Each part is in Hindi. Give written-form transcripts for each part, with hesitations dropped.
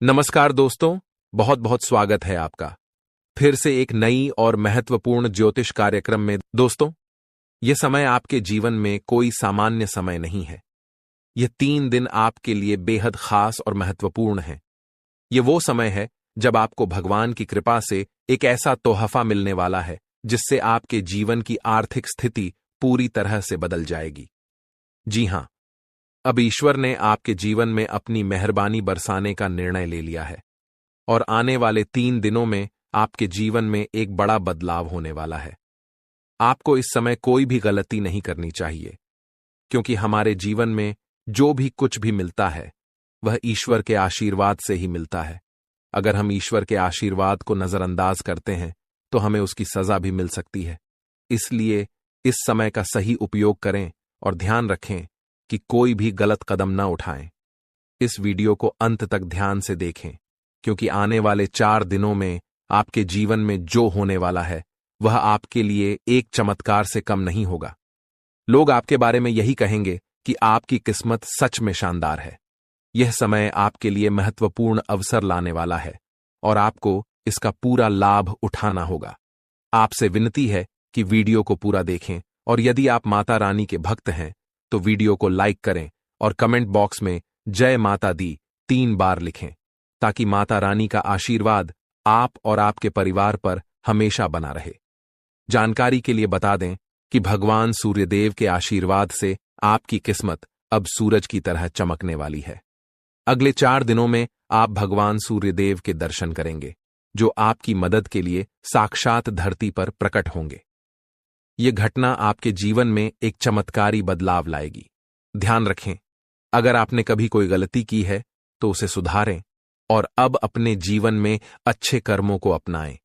नमस्कार दोस्तों, बहुत बहुत स्वागत है आपका फिर से एक नई और महत्वपूर्ण ज्योतिष कार्यक्रम में। दोस्तों, यह समय आपके जीवन में कोई सामान्य समय नहीं है। यह 3 दिन आपके लिए बेहद खास और महत्वपूर्ण है। यह वो समय है जब आपको भगवान की कृपा से एक ऐसा तोहफा मिलने वाला है जिससे आपके जीवन की आर्थिक स्थिति पूरी तरह से बदल जाएगी। जी हां, अब ईश्वर ने आपके जीवन में अपनी मेहरबानी बरसाने का निर्णय ले लिया है और आने वाले 3 दिनों में आपके जीवन में एक बड़ा बदलाव होने वाला है। आपको इस समय कोई भी गलती नहीं करनी चाहिए, क्योंकि हमारे जीवन में जो भी कुछ भी मिलता है वह ईश्वर के आशीर्वाद से ही मिलता है। अगर हम ईश्वर के आशीर्वाद को नजरअंदाज करते हैं तो हमें उसकी सजा भी मिल सकती है। इसलिए इस समय का सही उपयोग करें और ध्यान रखें कि कोई भी गलत कदम न उठाएं। इस वीडियो को अंत तक ध्यान से देखें, क्योंकि आने वाले 4 दिनों में आपके जीवन में जो होने वाला है वह आपके लिए एक चमत्कार से कम नहीं होगा। लोग आपके बारे में यही कहेंगे कि आपकी किस्मत सच में शानदार है। यह समय आपके लिए महत्वपूर्ण अवसर लाने वाला है और आपको इसका पूरा लाभ उठाना होगा। आपसे विनती है कि वीडियो को पूरा देखें और यदि आप माता रानी के भक्त हैं तो वीडियो को लाइक करें और कमेंट बॉक्स में जय माता दी 3 बार लिखें, ताकि माता रानी का आशीर्वाद आप और आपके परिवार पर हमेशा बना रहे। जानकारी के लिए बता दें कि भगवान सूर्यदेव के आशीर्वाद से आपकी किस्मत अब सूरज की तरह चमकने वाली है। अगले 4 दिनों में आप भगवान सूर्यदेव के दर्शन करेंगे, जो आपकी मदद के लिए साक्षात धरती पर प्रकट होंगे। यह घटना आपके जीवन में एक चमत्कारी बदलाव लाएगी। ध्यान रखें, अगर आपने कभी कोई गलती की है तो उसे सुधारें और अब अपने जीवन में अच्छे कर्मों को अपनाएं,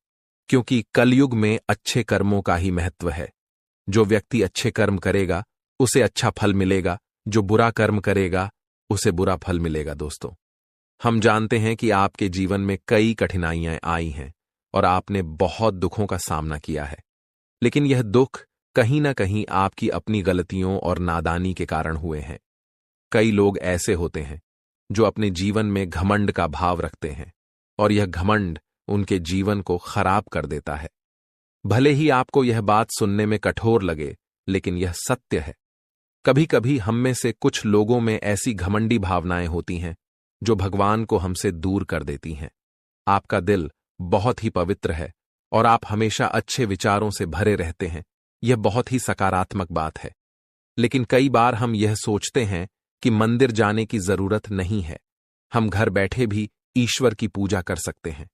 क्योंकि कलयुग में अच्छे कर्मों का ही महत्व है। जो व्यक्ति अच्छे कर्म करेगा उसे अच्छा फल मिलेगा, जो बुरा कर्म करेगा उसे बुरा फल मिलेगा। दोस्तों, हम जानते हैं कि आपके जीवन में कई कठिनाइयां आई हैं और आपने बहुत दुखों का सामना किया है, लेकिन यह दुख कहीं ना कहीं आपकी अपनी गलतियों और नादानी के कारण हुए हैं। कई लोग ऐसे होते हैं जो अपने जीवन में घमंड का भाव रखते हैं और यह घमंड उनके जीवन को खराब कर देता है। भले ही आपको यह बात सुनने में कठोर लगे, लेकिन यह सत्य है। कभी कभी हम में से कुछ लोगों में ऐसी घमंडी भावनाएं होती हैं जो भगवान को हमसे दूर कर देती हैं। आपका दिल बहुत ही पवित्र है और आप हमेशा अच्छे विचारों से भरे रहते हैं। यह बहुत ही सकारात्मक बात है, लेकिन कई बार हम यह सोचते हैं कि मंदिर जाने की जरूरत नहीं है, हम घर बैठे भी ईश्वर की पूजा कर सकते हैं।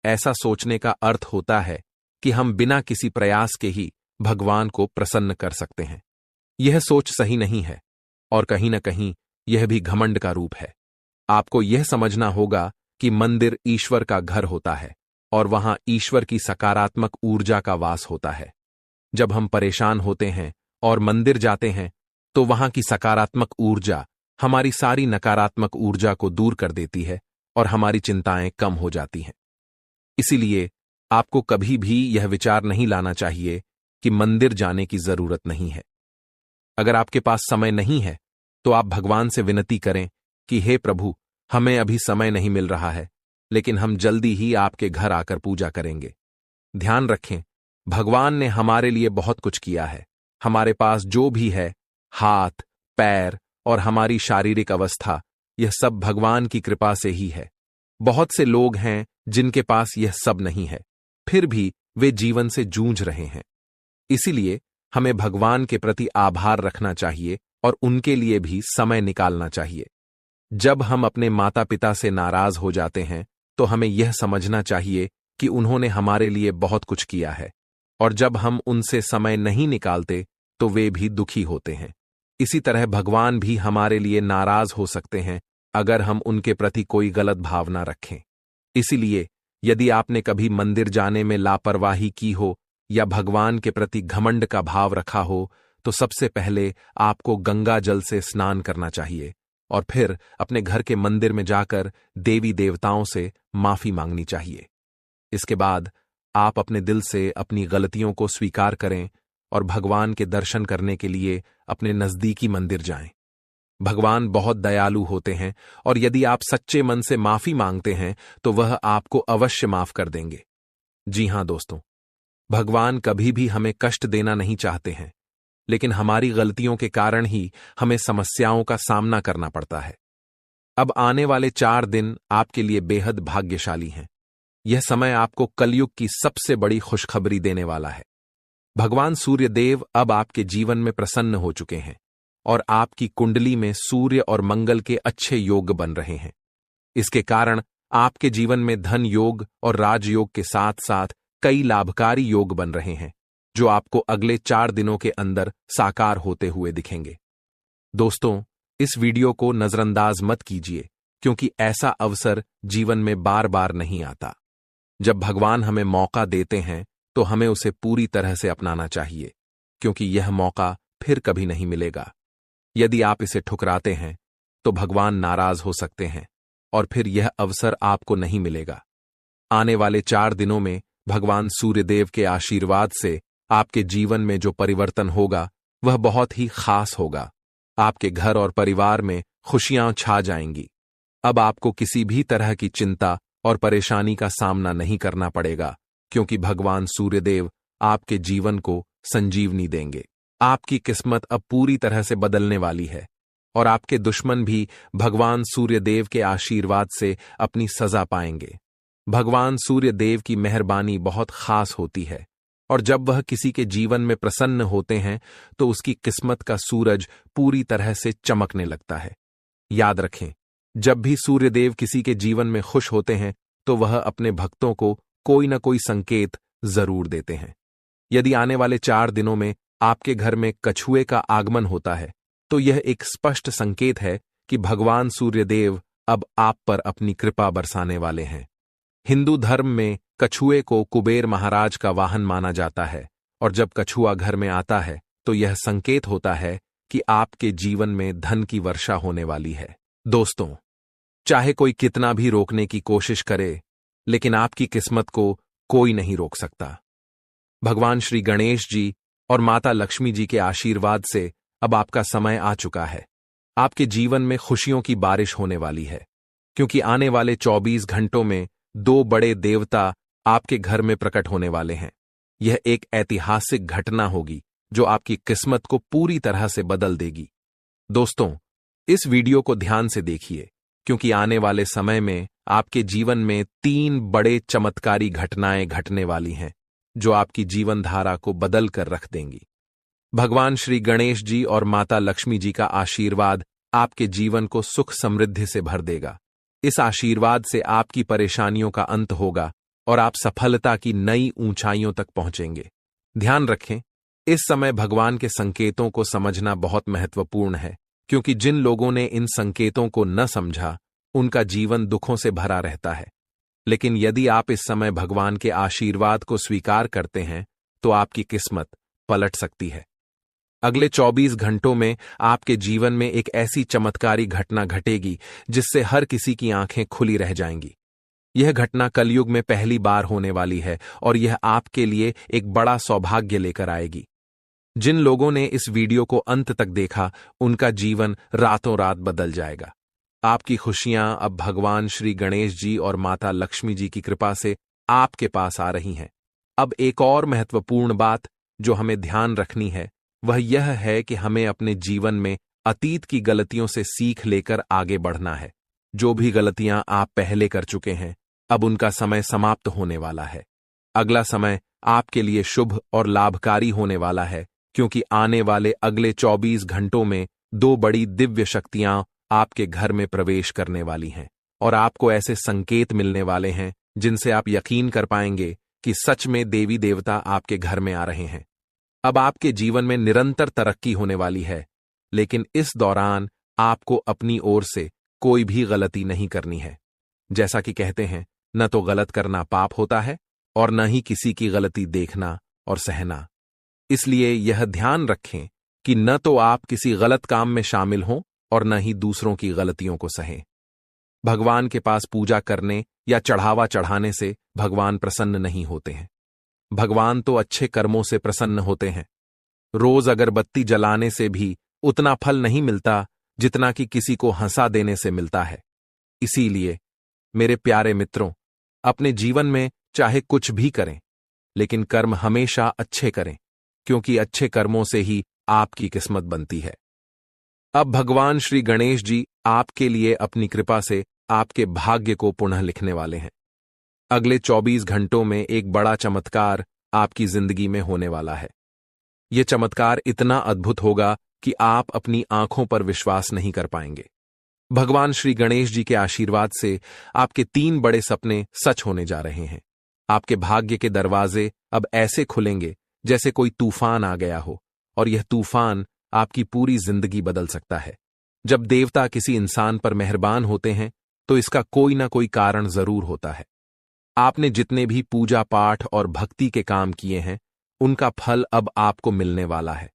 ऐसा सोचने का अर्थ होता है कि हम बिना किसी प्रयास के ही भगवान को प्रसन्न कर सकते हैं। यह सोच सही नहीं है और कहीं न कहीं यह भी घमंड का रूप है। आपको यह समझना होगा कि मंदिर ईश्वर का घर होता है और वहां ईश्वर की सकारात्मक ऊर्जा का वास होता है। जब हम परेशान होते हैं और मंदिर जाते हैं तो वहां की सकारात्मक ऊर्जा हमारी सारी नकारात्मक ऊर्जा को दूर कर देती है और हमारी चिंताएं कम हो जाती हैं। इसीलिए आपको कभी भी यह विचार नहीं लाना चाहिए कि मंदिर जाने की जरूरत नहीं है। अगर आपके पास समय नहीं है तो आप भगवान से विनती करें कि हे प्रभु, हमें अभी समय नहीं मिल रहा है, लेकिन हम जल्दी ही आपके घर आकर पूजा करेंगे। ध्यान रखें, भगवान ने हमारे लिए बहुत कुछ किया है। हमारे पास जो भी है, हाथ, पैर और हमारी शारीरिक अवस्था, यह सब भगवान की कृपा से ही है। बहुत से लोग हैं जिनके पास यह सब नहीं है, फिर भी वे जीवन से जूझ रहे हैं। इसीलिए हमें भगवान के प्रति आभार रखना चाहिए और उनके लिए भी समय निकालना चाहिए। जब हम अपने माता पिता से नाराज हो जाते हैं तो हमें यह समझना चाहिए कि उन्होंने हमारे लिए बहुत कुछ किया है, और जब हम उनसे समय नहीं निकालते तो वे भी दुखी होते हैं। इसी तरह भगवान भी हमारे लिए नाराज हो सकते हैं अगर हम उनके प्रति कोई गलत भावना रखें। इसीलिए यदि आपने कभी मंदिर जाने में लापरवाही की हो या भगवान के प्रति घमंड का भाव रखा हो, तो सबसे पहले आपको गंगा जल से स्नान करना चाहिए और फिर अपने घर के मंदिर में जाकर देवी देवताओं से माफी मांगनी चाहिए। इसके बाद आप अपने दिल से अपनी गलतियों को स्वीकार करें और भगवान के दर्शन करने के लिए अपने नजदीकी मंदिर जाएं। भगवान बहुत दयालु होते हैं और यदि आप सच्चे मन से माफी मांगते हैं तो वह आपको अवश्य माफ कर देंगे। जी हां दोस्तों, भगवान कभी भी हमें कष्ट देना नहीं चाहते हैं, लेकिन हमारी गलतियों के कारण ही हमें समस्याओं का सामना करना पड़ता है। अब आने वाले 4 दिन आपके लिए बेहद भाग्यशाली हैं। यह समय आपको कलयुग की सबसे बड़ी खुशखबरी देने वाला है। भगवान सूर्य देव अब आपके जीवन में प्रसन्न हो चुके हैं और आपकी कुंडली में सूर्य और मंगल के अच्छे योग बन रहे हैं। इसके कारण आपके जीवन में धन योग और राजयोग के साथ साथ कई लाभकारी योग बन रहे हैं, जो आपको अगले 4 दिनों के अंदर साकार होते हुए दिखेंगे। दोस्तों, इस वीडियो को नजरअंदाज मत कीजिए, क्योंकि ऐसा अवसर जीवन में बार बार नहीं आता। जब भगवान हमें मौका देते हैं तो हमें उसे पूरी तरह से अपनाना चाहिए, क्योंकि यह मौका फिर कभी नहीं मिलेगा। यदि आप इसे ठुकराते हैं तो भगवान नाराज हो सकते हैं और फिर यह अवसर आपको नहीं मिलेगा। आने वाले 4 दिनों में भगवान सूर्यदेव के आशीर्वाद से आपके जीवन में जो परिवर्तन होगा वह बहुत ही खास होगा। आपके घर और परिवार में खुशियां छा जाएंगी। अब आपको किसी भी तरह की चिंता और परेशानी का सामना नहीं करना पड़ेगा, क्योंकि भगवान सूर्यदेव आपके जीवन को संजीवनी देंगे। आपकी किस्मत अब पूरी तरह से बदलने वाली है और आपके दुश्मन भी भगवान सूर्यदेव के आशीर्वाद से अपनी सजा पाएंगे। भगवान सूर्यदेव की मेहरबानी बहुत खास होती है और जब वह किसी के जीवन में प्रसन्न होते हैं तो उसकी किस्मत का सूरज पूरी तरह से चमकने लगता है। याद रखें, जब भी सूर्यदेव किसी के जीवन में खुश होते हैं तो वह अपने भक्तों को कोई न कोई संकेत जरूर देते हैं। यदि आने वाले 4 दिनों में आपके घर में कछुए का आगमन होता है तो यह एक स्पष्ट संकेत है कि भगवान सूर्यदेव अब आप पर अपनी कृपा बरसाने वाले हैं। हिंदू धर्म में कछुए को कुबेर महाराज का वाहन माना जाता है और जब कछुआ घर में आता है तो यह संकेत होता है कि आपके जीवन में धन की वर्षा होने वाली है। दोस्तों, चाहे कोई कितना भी रोकने की कोशिश करे, लेकिन आपकी किस्मत को कोई नहीं रोक सकता। भगवान श्री गणेश जी और माता लक्ष्मी जी के आशीर्वाद से अब आपका समय आ चुका है। आपके जीवन में खुशियों की बारिश होने वाली है, क्योंकि आने वाले 24 घंटों में 2 बड़े देवता आपके घर में प्रकट होने वाले हैं। यह एक ऐतिहासिक घटना होगी जो आपकी किस्मत को पूरी तरह से बदल देगी। दोस्तों, इस वीडियो को ध्यान से देखिए, क्योंकि आने वाले समय में आपके जीवन में 3 बड़े चमत्कारी घटनाएं घटने वाली हैं, जो आपकी जीवन धारा को बदल कर रख देंगी। भगवान श्री गणेश जी और माता लक्ष्मी जी का आशीर्वाद आपके जीवन को सुख समृद्धि से भर देगा। इस आशीर्वाद से आपकी परेशानियों का अंत होगा और आप सफलता की नई ऊंचाइयों तक पहुंचेंगे। ध्यान रखें, इस समय भगवान के संकेतों को समझना बहुत महत्वपूर्ण है, क्योंकि जिन लोगों ने इन संकेतों को न समझा उनका जीवन दुखों से भरा रहता है। लेकिन यदि आप इस समय भगवान के आशीर्वाद को स्वीकार करते हैं तो आपकी किस्मत पलट सकती है। अगले 24 घंटों में आपके जीवन में एक ऐसी चमत्कारी घटना घटेगी जिससे हर किसी की आंखें खुली रह जाएंगी। यह घटना कलयुग में पहली बार होने वाली है और यह आपके लिए एक बड़ा सौभाग्य लेकर आएगी। जिन लोगों ने इस वीडियो को अंत तक देखा उनका जीवन रातों रात बदल जाएगा। आपकी खुशियां अब भगवान श्री गणेश जी और माता लक्ष्मी जी की कृपा से आपके पास आ रही हैं। अब एक और महत्वपूर्ण बात जो हमें ध्यान रखनी है वह यह है कि हमें अपने जीवन में अतीत की गलतियों से सीख लेकर आगे बढ़ना है। जो भी गलतियां आप पहले कर चुके हैं, अब उनका समय समाप्त होने वाला है। अगला समय आपके लिए शुभ और लाभकारी होने वाला है, क्योंकि आने वाले अगले 24 घंटों में 2 बड़ी दिव्य शक्तियां आपके घर में प्रवेश करने वाली हैं और आपको ऐसे संकेत मिलने वाले हैं जिनसे आप यकीन कर पाएंगे कि सच में देवी देवता आपके घर में आ रहे हैं। अब आपके जीवन में निरंतर तरक्की होने वाली है, लेकिन इस दौरान आपको अपनी ओर से कोई भी गलती नहीं करनी है। जैसा कि कहते हैं, न तो गलत करना पाप होता है और न ही किसी की गलती देखना और सहना। इसलिए यह ध्यान रखें कि न तो आप किसी गलत काम में शामिल हों और न ही दूसरों की गलतियों को सहें। भगवान के पास पूजा करने या चढ़ावा चढ़ाने से भगवान प्रसन्न नहीं होते हैं। भगवान तो अच्छे कर्मों से प्रसन्न होते हैं। रोज अगरबत्ती जलाने से भी उतना फल नहीं मिलता जितना कि किसी को हंसा देने से मिलता है। इसीलिए मेरे प्यारे मित्रों, अपने जीवन में चाहे कुछ भी करें, लेकिन कर्म हमेशा अच्छे करें, क्योंकि अच्छे कर्मों से ही आपकी किस्मत बनती है। अब भगवान श्री गणेश जी आपके लिए अपनी कृपा से आपके भाग्य को पुनः लिखने वाले हैं। अगले 24 घंटों में एक बड़ा चमत्कार आपकी जिंदगी में होने वाला है। यह चमत्कार इतना अद्भुत होगा कि आप अपनी आंखों पर विश्वास नहीं कर पाएंगे। भगवान श्री गणेश जी के आशीर्वाद से आपके 3 बड़े सपने सच होने जा रहे हैं। आपके भाग्य के दरवाजे अब ऐसे खुलेंगे जैसे कोई तूफान आ गया हो, और यह तूफान आपकी पूरी जिंदगी बदल सकता है। जब देवता किसी इंसान पर मेहरबान होते हैं तो इसका कोई ना कोई कारण जरूर होता है। आपने जितने भी पूजा पाठ और भक्ति के काम किए हैं, उनका फल अब आपको मिलने वाला है।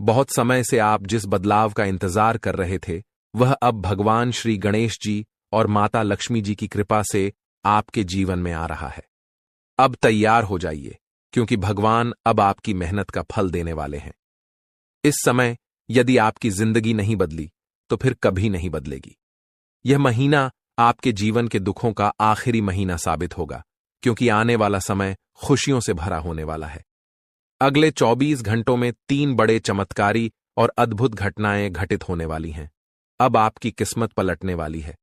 बहुत समय से आप जिस बदलाव का इंतजार कर रहे थे, वह अब भगवान श्री गणेश जी और माता लक्ष्मी जी की कृपा से आपके जीवन में आ रहा है। अब तैयार हो जाइए, क्योंकि भगवान अब आपकी मेहनत का फल देने वाले हैं। इस समय यदि आपकी जिंदगी नहीं बदली तो फिर कभी नहीं बदलेगी। यह महीना आपके जीवन के दुखों का आखिरी महीना साबित होगा, क्योंकि आने वाला समय खुशियों से भरा होने वाला है। अगले 24 घंटों में 3 बड़े चमत्कारी और अद्भुत घटनाएं घटित होने वाली हैं। अब आपकी किस्मत पलटने वाली है।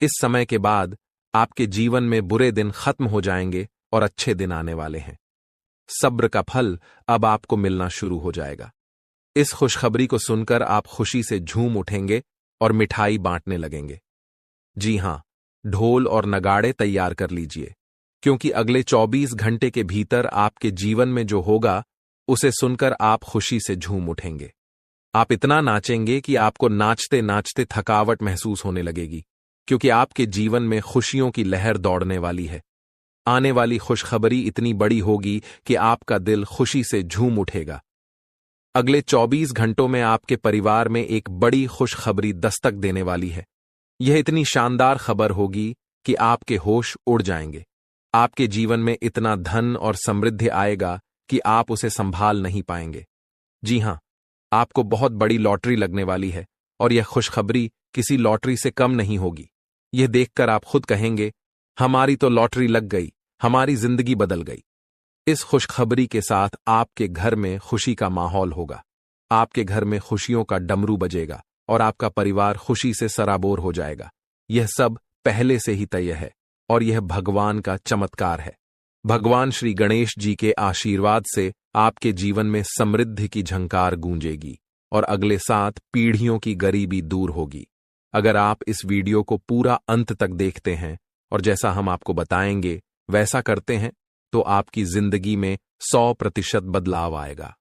इस समय के बाद आपके जीवन में बुरे दिन खत्म हो जाएंगे और अच्छे दिन आने वाले हैं। सब्र का फल अब आपको मिलना शुरू हो जाएगा। इस खुशखबरी को सुनकर आप खुशी से झूम उठेंगे और मिठाई बांटने लगेंगे। जी हां, ढोल और नगाड़े तैयार कर लीजिए, क्योंकि अगले 24 घंटे के भीतर आपके जीवन में जो होगा उसे सुनकर आप खुशी से झूम उठेंगे। आप इतना नाचेंगे कि आपको नाचते नाचते थकावट महसूस होने लगेगी, क्योंकि आपके जीवन में खुशियों की लहर दौड़ने वाली है। आने वाली खुशखबरी इतनी बड़ी होगी कि आपका दिल खुशी से झूम उठेगा। अगले 24 घंटों में आपके परिवार में एक बड़ी खुशखबरी दस्तक देने वाली है। यह इतनी शानदार खबर होगी कि आपके होश उड़ जाएंगे। आपके जीवन में इतना धन और समृद्धि आएगा कि आप उसे संभाल नहीं पाएंगे। जी हां, आपको बहुत बड़ी लॉटरी लगने वाली है, और यह खुशखबरी किसी लॉटरी से कम नहीं होगी। यह देखकर आप खुद कहेंगे, हमारी तो लॉटरी लग गई, हमारी जिंदगी बदल गई। इस खुशखबरी के साथ आपके घर में खुशी का माहौल होगा। आपके घर में खुशियों का डमरू बजेगा और आपका परिवार खुशी से सराबोर हो जाएगा। यह सब पहले से ही तय है, और यह भगवान का चमत्कार है। भगवान श्री गणेश जी के आशीर्वाद से आपके जीवन में समृद्धि की झंकार गूंजेगी और अगले 7 पीढ़ियों की गरीबी दूर होगी। अगर आप इस वीडियो को पूरा अंत तक देखते हैं और जैसा हम आपको बताएंगे वैसा करते हैं, तो आपकी जिंदगी में 100% बदलाव आएगा।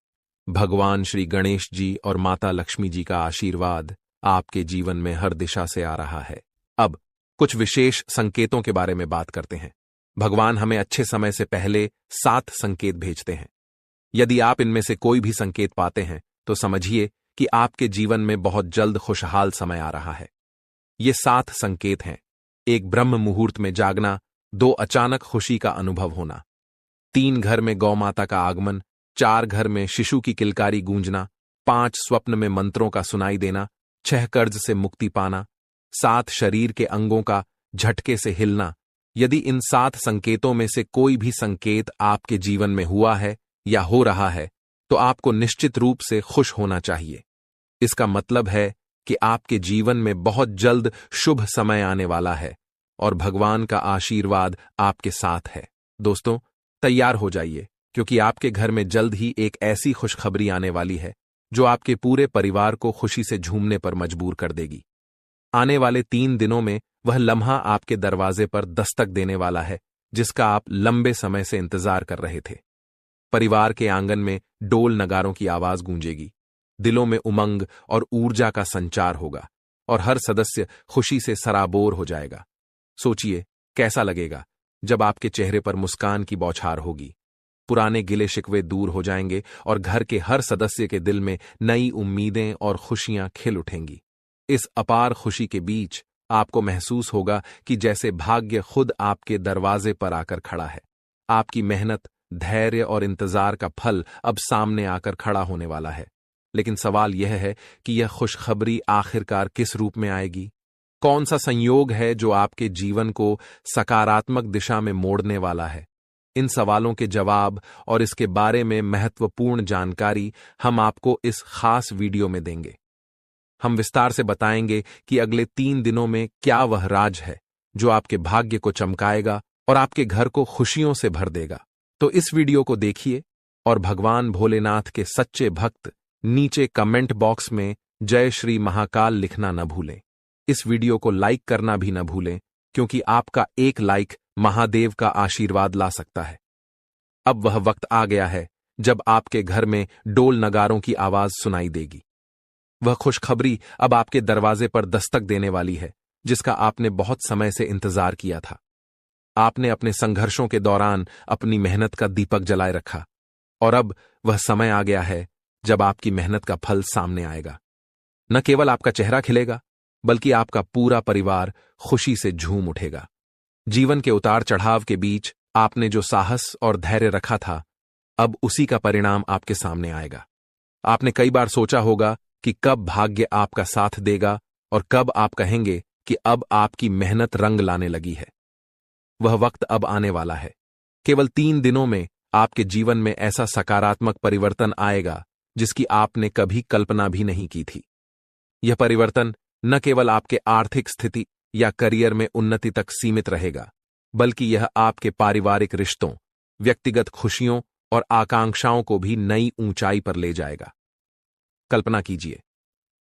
भगवान श्री गणेश जी और माता लक्ष्मी जी का आशीर्वाद आपके जीवन में हर दिशा से आ रहा है। अब कुछ विशेष संकेतों के बारे में बात करते हैं। भगवान हमें अच्छे समय से पहले 7 संकेत भेजते हैं। यदि आप इनमें से कोई भी संकेत पाते हैं तो समझिए कि आपके जीवन में बहुत जल्द खुशहाल समय आ रहा है। ये 7 संकेत हैं। 1 ब्रह्म मुहूर्त में जागना, 2 अचानक खुशी का अनुभव होना, 3 घर में गौ माता का आगमन, 4 घर में शिशु की किलकारी गूंजना, 5 स्वप्न में मंत्रों का सुनाई देना, 6 कर्ज से मुक्ति पाना, 7 शरीर के अंगों का झटके से हिलना। यदि इन 7 संकेतों में से कोई भी संकेत आपके जीवन में हुआ है या हो रहा है, तो आपको निश्चित रूप से खुश होना चाहिए। इसका मतलब है कि आपके जीवन में बहुत जल्द शुभ समय आने वाला है और भगवान का आशीर्वाद आपके साथ है। दोस्तों, तैयार हो जाइए, क्योंकि आपके घर में जल्द ही एक ऐसी खुशखबरी आने वाली है जो आपके पूरे परिवार को खुशी से झूमने पर मजबूर कर देगी। आने वाले 3 दिनों में वह लम्हा आपके दरवाजे पर दस्तक देने वाला है जिसका आप लंबे समय से इंतजार कर रहे थे। परिवार के आंगन में डोल नगारों की आवाज गूंजेगी, दिलों में उमंग और ऊर्जा का संचार होगा और हर सदस्य खुशी से सराबोर हो जाएगा। सोचिए कैसा लगेगा जब आपके चेहरे पर मुस्कान की बौछार होगी। पुराने गिले शिकवे दूर हो जाएंगे और घर के हर सदस्य के दिल में नई उम्मीदें और खुशियां खिल उठेंगी। इस अपार खुशी के बीच आपको महसूस होगा कि जैसे भाग्य खुद आपके दरवाजे पर आकर खड़ा है। आपकी मेहनत, धैर्य और इंतजार का फल अब सामने आकर खड़ा होने वाला है। लेकिन सवाल यह है कि यह खुशखबरी आखिरकार किस रूप में आएगी? कौन सा संयोग है जो आपके जीवन को सकारात्मक दिशा में मोड़ने वाला है? इन सवालों के जवाब और इसके बारे में महत्वपूर्ण जानकारी हम आपको इस खास वीडियो में देंगे। हम विस्तार से बताएंगे कि अगले 3 दिनों में क्या वह राज है जो आपके भाग्य को चमकाएगा और आपके घर को खुशियों से भर देगा। तो इस वीडियो को देखिए और भगवान भोलेनाथ के सच्चे भक्त नीचे कमेंट बॉक्स में जय श्री महाकाल लिखना न भूलें। इस वीडियो को लाइक करना भी न भूलें, क्योंकि आपका एक लाइक महादेव का आशीर्वाद ला सकता है। अब वह वक्त आ गया है जब आपके घर में डोल नगारों की आवाज सुनाई देगी। वह खुशखबरी अब आपके दरवाजे पर दस्तक देने वाली है, जिसका आपने बहुत समय से इंतजार किया था। आपने अपने संघर्षों के दौरान अपनी मेहनत का दीपक जलाए रखा, और अब वह समय आ गया है जब आपकी मेहनत का फल सामने आएगा। न केवल आपका चेहरा खिलेगा, बल्कि आपका पूरा परिवार खुशी से झूम उठेगा। जीवन के उतार चढ़ाव के बीच आपने जो साहस और धैर्य रखा था, अब उसी का परिणाम आपके सामने आएगा। आपने कई बार सोचा होगा कि कब भाग्य आपका साथ देगा और कब आप कहेंगे कि अब आपकी मेहनत रंग लाने लगी है। वह वक्त अब आने वाला है। केवल 3 दिनों में आपके जीवन में ऐसा सकारात्मक परिवर्तन आएगा जिसकी आपने कभी कल्पना भी नहीं की थी। यह परिवर्तन न केवल आपके आर्थिक स्थिति या करियर में उन्नति तक सीमित रहेगा, बल्कि यह आपके पारिवारिक रिश्तों, व्यक्तिगत खुशियों और आकांक्षाओं को भी नई ऊंचाई पर ले जाएगा। कल्पना कीजिए,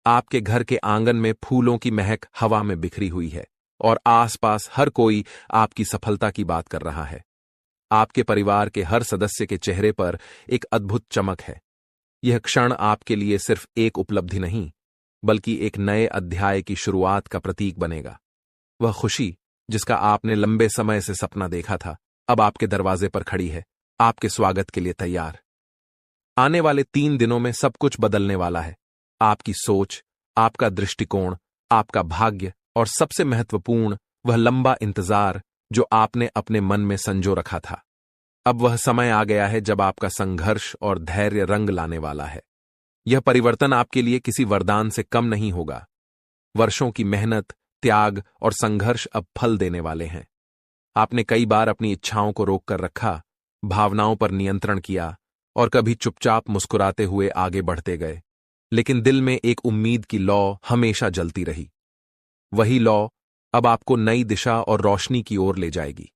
आपके घर के आंगन में फूलों की महक हवा में बिखरी हुई है और आसपास हर कोई आपकी सफलता की बात कर रहा है। आपके परिवार के हर सदस्य के चेहरे पर एक अद्भुत चमक है। यह क्षण आपके लिए सिर्फ एक उपलब्धि नहीं, बल्कि एक नए अध्याय की शुरुआत का प्रतीक बनेगा। वह खुशी जिसका आपने लंबे समय से सपना देखा था, अब आपके दरवाजे पर खड़ी है, आपके स्वागत के लिए तैयार। आने वाले 3 दिनों में सब कुछ बदलने वाला है। आपकी सोच, आपका दृष्टिकोण, आपका भाग्य और सबसे महत्वपूर्ण वह लंबा इंतजार जो आपने अपने मन में संजो रखा था। अब वह समय आ गया है जब आपका संघर्ष और धैर्य रंग लाने वाला है। यह परिवर्तन आपके लिए किसी वरदान से कम नहीं होगा। वर्षों की मेहनत, त्याग और संघर्ष अब फल देने वाले हैं। आपने कई बार अपनी इच्छाओं को रोक कर रखा, भावनाओं पर नियंत्रण किया और कभी चुपचाप मुस्कुराते हुए आगे बढ़ते गए, लेकिन दिल में एक उम्मीद की लौ हमेशा जलती रही। वही लौ अब आपको नई दिशा और रोशनी की ओर ले जाएगी।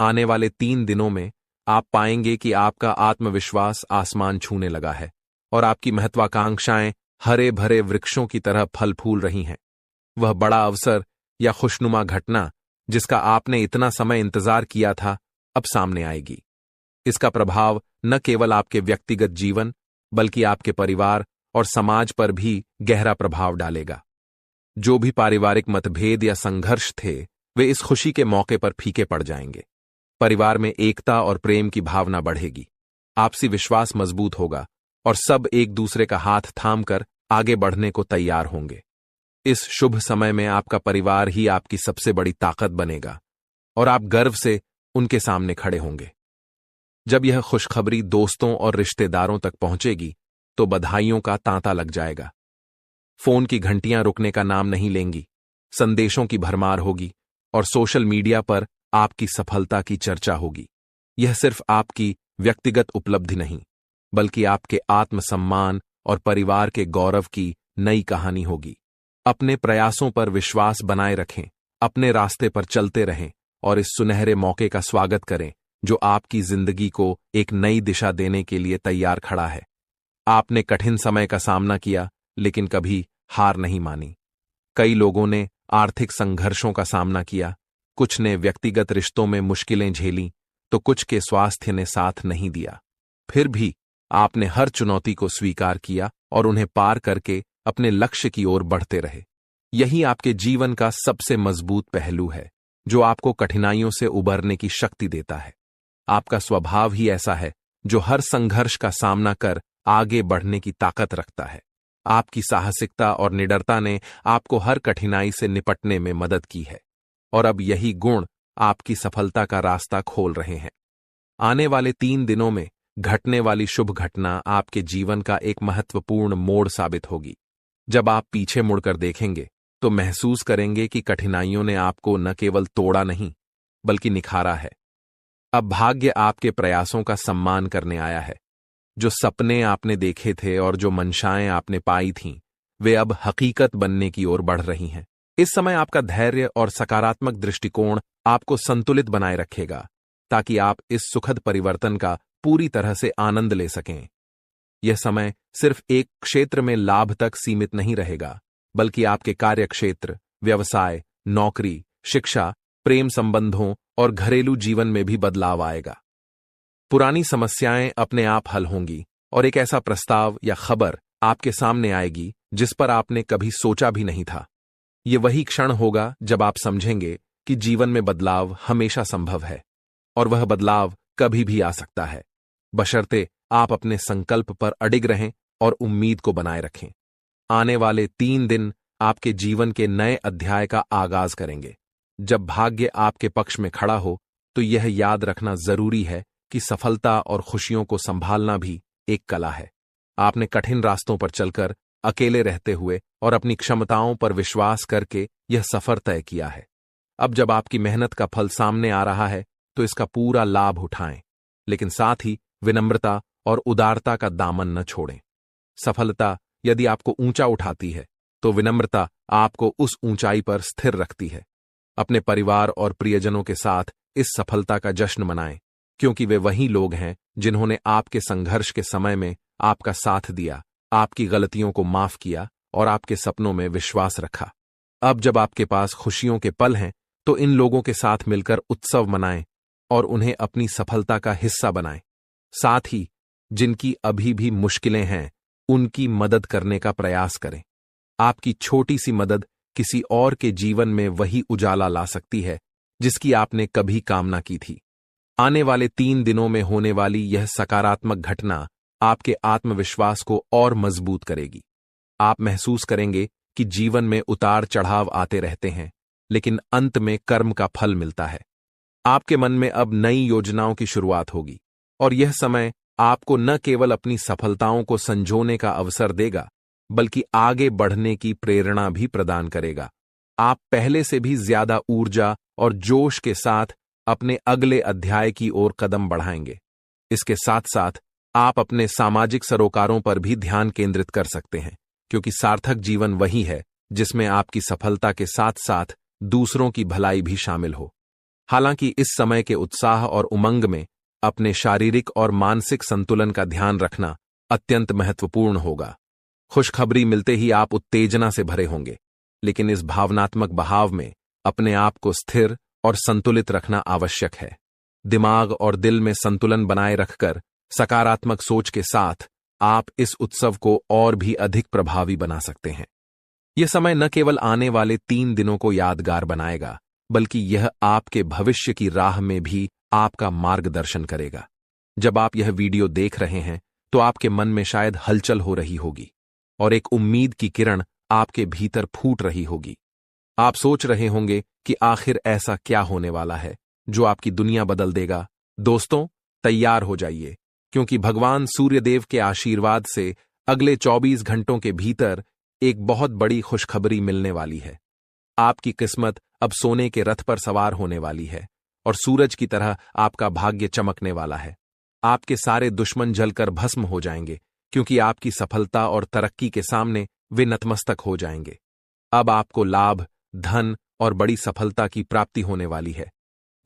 आने वाले 3 दिनों में आप पाएंगे कि आपका आत्मविश्वास आसमान छूने लगा है और आपकी महत्वाकांक्षाएं हरे भरे वृक्षों की तरह फल फूल रही हैं। वह बड़ा अवसर या खुशनुमा घटना जिसका आपने इतना समय इंतजार किया था, अब सामने आएगी। इसका प्रभाव न केवल आपके व्यक्तिगत जीवन, बल्कि आपके परिवार और समाज पर भी गहरा प्रभाव डालेगा। जो भी पारिवारिक मतभेद या संघर्ष थे, वे इस खुशी के मौके पर फीके पड़ जाएंगे। परिवार में एकता और प्रेम की भावना बढ़ेगी, आपसी विश्वास मजबूत होगा और सब एक दूसरे का हाथ थामकर आगे बढ़ने को तैयार होंगे। इस शुभ समय में आपका परिवार ही आपकी सबसे बड़ी ताकत बनेगा और आप गर्व से उनके सामने खड़े होंगे। जब यह खुशखबरी दोस्तों और रिश्तेदारों तक पहुंचेगी, तो बधाइयों का तांता लग जाएगा। फोन की घंटियां रुकने का नाम नहीं लेंगी, संदेशों की भरमार होगी और सोशल मीडिया पर आपकी सफलता की चर्चा होगी। यह सिर्फ आपकी व्यक्तिगत उपलब्धि नहीं, बल्कि आपके आत्मसम्मान और परिवार के गौरव की नई कहानी होगी। अपने प्रयासों पर विश्वास बनाए रखें, अपने रास्ते पर चलते रहें और इस सुनहरे मौके का स्वागत करें जो आपकी जिंदगी को एक नई दिशा देने के लिए तैयार खड़ा है। आपने कठिन समय का सामना किया, लेकिन कभी हार नहीं मानी। कई लोगों ने आर्थिक संघर्षों का सामना किया, कुछ ने व्यक्तिगत रिश्तों में मुश्किलें झेली, तो कुछ के स्वास्थ्य ने साथ नहीं दिया। फिर भी आपने हर चुनौती को स्वीकार किया और उन्हें पार करके अपने लक्ष्य की ओर बढ़ते रहे। यही आपके जीवन का सबसे मजबूत पहलू है, जो आपको कठिनाइयों से उबरने की शक्ति देता है। आपका स्वभाव ही ऐसा है जो हर संघर्ष का सामना कर आगे बढ़ने की ताकत रखता है। आपकी साहसिकता और निडरता ने आपको हर कठिनाई से निपटने में मदद की है और अब यही गुण आपकी सफलता का रास्ता खोल रहे हैं। आने वाले 3 दिनों में घटने वाली शुभ घटना आपके जीवन का एक महत्वपूर्ण मोड़ साबित होगी। जब आप पीछे मुड़कर देखेंगे तो महसूस करेंगे कि कठिनाइयों ने आपको न केवल तोड़ा नहीं बल्कि निखारा है। अब भाग्य आपके प्रयासों का सम्मान करने आया है। जो सपने आपने देखे थे और जो मंशाएं आपने पाई थीं, वे अब हकीकत बनने की ओर बढ़ रही हैं। इस समय आपका धैर्य और सकारात्मक दृष्टिकोण आपको संतुलित बनाए रखेगा, ताकि आप इस सुखद परिवर्तन का पूरी तरह से आनंद ले सकें। यह समय सिर्फ एक क्षेत्र में लाभ तक सीमित नहीं रहेगा, बल्कि आपके कार्यक्षेत्र, व्यवसाय, नौकरी, शिक्षा, प्रेम संबंधों और घरेलू जीवन में भी बदलाव आएगा। पुरानी समस्याएं अपने आप हल होंगी और एक ऐसा प्रस्ताव या खबर आपके सामने आएगी जिस पर आपने कभी सोचा भी नहीं था। ये वही क्षण होगा जब आप समझेंगे कि जीवन में बदलाव हमेशा संभव है और वह बदलाव कभी भी आ सकता है, बशर्ते आप अपने संकल्प पर अडिग रहें और उम्मीद को बनाए रखें। आने वाले 3 दिन आपके जीवन के नए अध्याय का आगाज करेंगे। जब भाग्य आपके पक्ष में खड़ा हो तो यह याद रखना जरूरी है कि सफलता और खुशियों को संभालना भी एक कला है। आपने कठिन रास्तों पर चलकर, अकेले रहते हुए और अपनी क्षमताओं पर विश्वास करके यह सफर तय किया है। अब जब आपकी मेहनत का फल सामने आ रहा है तो इसका पूरा लाभ उठाएं, लेकिन साथ ही विनम्रता और उदारता का दामन न छोड़ें। सफलता यदि आपको ऊंचा उठाती है तो विनम्रता आपको उस ऊंचाई पर स्थिर रखती है। अपने परिवार और प्रियजनों के साथ इस सफलता का जश्न मनाएं, क्योंकि वे वही लोग हैं जिन्होंने आपके संघर्ष के समय में आपका साथ दिया, आपकी गलतियों को माफ किया और आपके सपनों में विश्वास रखा। अब जब आपके पास खुशियों के पल हैं तो इन लोगों के साथ मिलकर उत्सव मनाएं और उन्हें अपनी सफलता का हिस्सा बनाएं। साथ ही जिनकी अभी भी मुश्किलें हैं उनकी मदद करने का प्रयास करें। आपकी छोटी सी मदद किसी और के जीवन में वही उजाला ला सकती है जिसकी आपने कभी कामना की थी। आने वाले 3 दिनों में होने वाली यह सकारात्मक घटना आपके आत्मविश्वास को और मजबूत करेगी। आप महसूस करेंगे कि जीवन में उतार चढ़ाव आते रहते हैं, लेकिन अंत में कर्म का फल मिलता है। आपके मन में अब नई योजनाओं की शुरुआत होगी और यह समय आपको न केवल अपनी सफलताओं को संजोने का अवसर देगा, बल्कि आगे बढ़ने की प्रेरणा भी प्रदान करेगा। आप पहले से भी ज्यादा ऊर्जा और जोश के साथ अपने अगले अध्याय की ओर कदम बढ़ाएंगे। इसके साथ साथ आप अपने सामाजिक सरोकारों पर भी ध्यान केंद्रित कर सकते हैं, क्योंकि सार्थक जीवन वही है जिसमें आपकी सफलता के साथ साथ दूसरों की भलाई भी शामिल हो। हालांकि इस समय के उत्साह और उमंग में अपने शारीरिक और मानसिक संतुलन का ध्यान रखना अत्यंत महत्वपूर्ण होगा। खुशखबरी मिलते ही आप उत्तेजना से भरे होंगे, लेकिन इस भावनात्मक बहाव में अपने आप को स्थिर और संतुलित रखना आवश्यक है। दिमाग और दिल में संतुलन बनाए रखकर सकारात्मक सोच के साथ आप इस उत्सव को और भी अधिक प्रभावी बना सकते हैं। यह समय न केवल आने वाले 3 दिनों को यादगार बनाएगा, बल्कि यह आपके भविष्य की राह में भी आपका मार्गदर्शन करेगा। जब आप यह वीडियो देख रहे हैं तो आपके मन में शायद हलचल हो रही होगी और एक उम्मीद की किरण आपके भीतर फूट रही होगी। आप सोच रहे होंगे कि आखिर ऐसा क्या होने वाला है जो आपकी दुनिया बदल देगा। दोस्तों, तैयार हो जाइए, क्योंकि भगवान सूर्यदेव के आशीर्वाद से अगले 24 घंटों के भीतर एक बहुत बड़ी खुशखबरी मिलने वाली है। आपकी किस्मत अब सोने के रथ पर सवार होने वाली है और सूरज की तरह आपका भाग्य चमकने वाला है। आपके सारे दुश्मन जलकर भस्म हो जाएंगे, क्योंकि आपकी सफलता और तरक्की के सामने वे नतमस्तक हो जाएंगे। अब आपको लाभ, धन और बड़ी सफलता की प्राप्ति होने वाली है।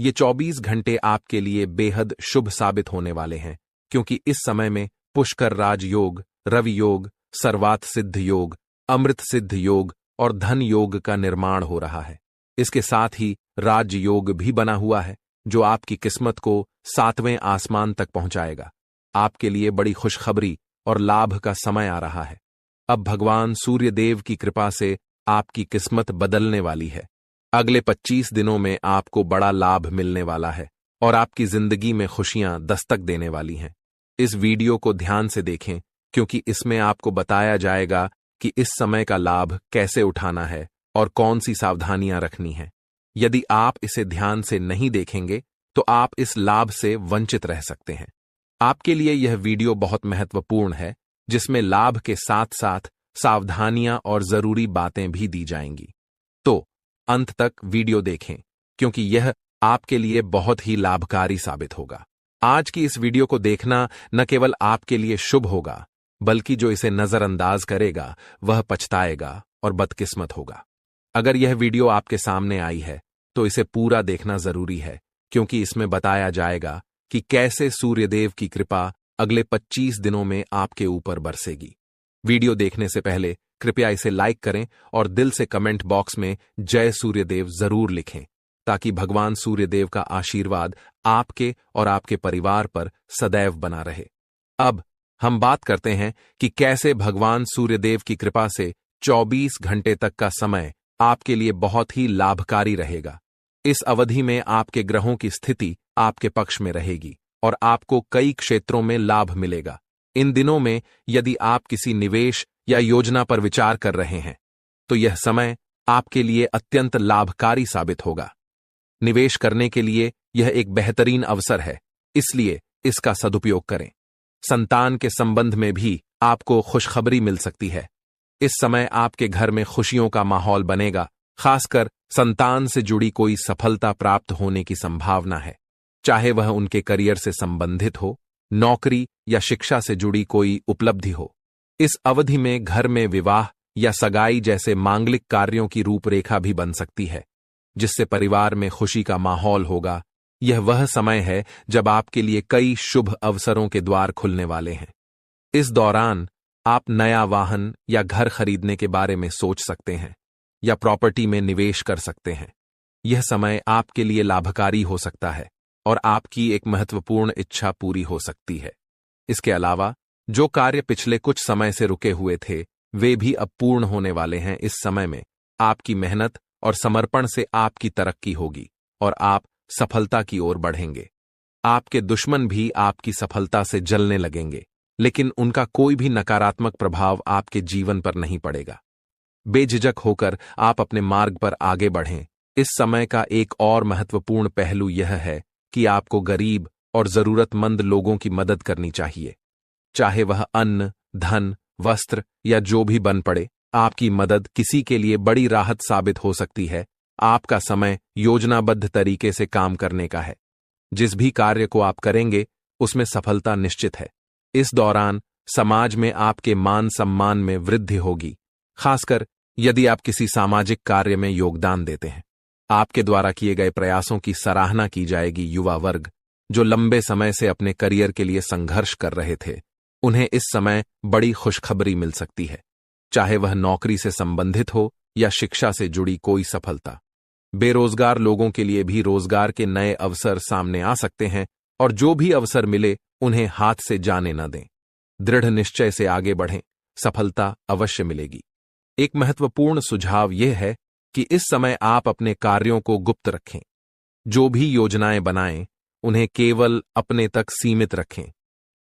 ये 24 घंटे आपके लिए बेहद शुभ साबित होने वाले हैं, क्योंकि इस समय में पुष्कर राज योग, रवि योग, सर्वात सिद्ध योग, अमृत सिद्ध योग और धन योग का निर्माण हो रहा है। इसके साथ ही राज योग भी बना हुआ है, जो आपकी किस्मत को 7वें आसमान तक पहुंचाएगा। आपके लिए बड़ी खुशखबरी और लाभ का समय आ रहा है। अब भगवान सूर्यदेव की कृपा से आपकी किस्मत बदलने वाली है। अगले 25 दिनों में आपको बड़ा लाभ मिलने वाला है और आपकी जिंदगी में खुशियां दस्तक देने वाली हैं। इस वीडियो को ध्यान से देखें, क्योंकि इसमें आपको बताया जाएगा कि इस समय का लाभ कैसे उठाना है और कौन सी सावधानियां रखनी है। यदि आप इसे ध्यान से नहीं देखेंगे तो आप इस लाभ से वंचित रह सकते हैं। आपके लिए यह वीडियो बहुत महत्वपूर्ण है, जिसमें लाभ के साथ साथ सावधानियां और जरूरी बातें भी दी जाएंगी। तो अंत तक वीडियो देखें, क्योंकि यह आपके लिए बहुत ही लाभकारी साबित होगा। आज की इस वीडियो को देखना न केवल आपके लिए शुभ होगा, बल्कि जो इसे नजरअंदाज करेगा वह पछताएगा और बदकिस्मत होगा। अगर यह वीडियो आपके सामने आई है तो इसे पूरा देखना जरूरी है, क्योंकि इसमें बताया जाएगा कि कैसे सूर्यदेव की कृपा अगले 25 दिनों में आपके ऊपर बरसेगी। वीडियो देखने से पहले कृपया इसे लाइक करें और दिल से कमेंट बॉक्स में जय सूर्यदेव जरूर लिखें, ताकि भगवान सूर्यदेव का आशीर्वाद आपके और आपके परिवार पर सदैव बना रहे। अब हम बात करते हैं कि कैसे भगवान सूर्यदेव की कृपा से 24 घंटे तक का समय आपके लिए बहुत ही लाभकारी रहेगा। इस अवधि में आपके ग्रहों की स्थिति आपके पक्ष में रहेगी और आपको कई क्षेत्रों में लाभ मिलेगा। इन दिनों में यदि आप किसी निवेश या योजना पर विचार कर रहे हैं, तो यह समय आपके लिए अत्यंत लाभकारी साबित होगा। निवेश करने के लिए यह एक बेहतरीन अवसर है, इसलिए इसका सदुपयोग करें। संतान के संबंध में भी आपको खुशखबरी मिल सकती है। इस समय आपके घर में खुशियों का माहौल बनेगा, खासकर संतान से जुड़ी कोई सफलता प्राप्त होने की संभावना है, चाहे वह उनके करियर से संबंधित हो, नौकरी या शिक्षा से जुड़ी कोई उपलब्धि हो। इस अवधि में घर में विवाह या सगाई जैसे मांगलिक कार्यों की रूपरेखा भी बन सकती है, जिससे परिवार में खुशी का माहौल होगा। यह वह समय है जब आपके लिए कई शुभ अवसरों के द्वार खुलने वाले हैं। इस दौरान आप नया वाहन या घर खरीदने के बारे में सोच सकते हैं या प्रॉपर्टी में निवेश कर सकते हैं। यह समय आपके लिए लाभकारी हो सकता है और आपकी एक महत्वपूर्ण इच्छा पूरी हो सकती है। इसके अलावा जो कार्य पिछले कुछ समय से रुके हुए थे, वे भी अब पूर्ण होने वाले हैं। इस समय में आपकी मेहनत और समर्पण से आपकी तरक्की होगी और आप सफलता की ओर बढ़ेंगे। आपके दुश्मन भी आपकी सफलता से जलने लगेंगे, लेकिन उनका कोई भी नकारात्मक प्रभाव आपके जीवन पर नहीं पड़ेगा। बेझिझक होकर आप अपने मार्ग पर आगे बढ़ें। इस समय का एक और महत्वपूर्ण पहलू यह है कि आपको गरीब और जरूरतमंद लोगों की मदद करनी चाहिए, चाहे वह अन्न, धन, वस्त्र या जो भी बन पड़े। आपकी मदद किसी के लिए बड़ी राहत साबित हो सकती है। आपका समय योजनाबद्ध तरीके से काम करने का है। जिस भी कार्य को आप करेंगे उसमें सफलता निश्चित है। इस दौरान समाज में आपके मान सम्मान में वृद्धि होगी, खासकर यदि आप किसी सामाजिक कार्य में योगदान देते हैं। आपके द्वारा किए गए प्रयासों की सराहना की जाएगी। युवा वर्ग जो लंबे समय से अपने करियर के लिए संघर्ष कर रहे थे, उन्हें इस समय बड़ी खुशखबरी मिल सकती है, चाहे वह नौकरी से संबंधित हो या शिक्षा से जुड़ी कोई सफलता। बेरोजगार लोगों के लिए भी रोजगार के नए अवसर सामने आ सकते हैं और जो भी अवसर मिले उन्हें हाथ से जाने न दें। दृढ़ निश्चय से आगे बढ़ें, सफलता अवश्य मिलेगी। एक महत्वपूर्ण सुझाव यह है कि इस समय आप अपने कार्यों को गुप्त रखें। जो भी योजनाएं बनाएं, उन्हें केवल अपने तक सीमित रखें।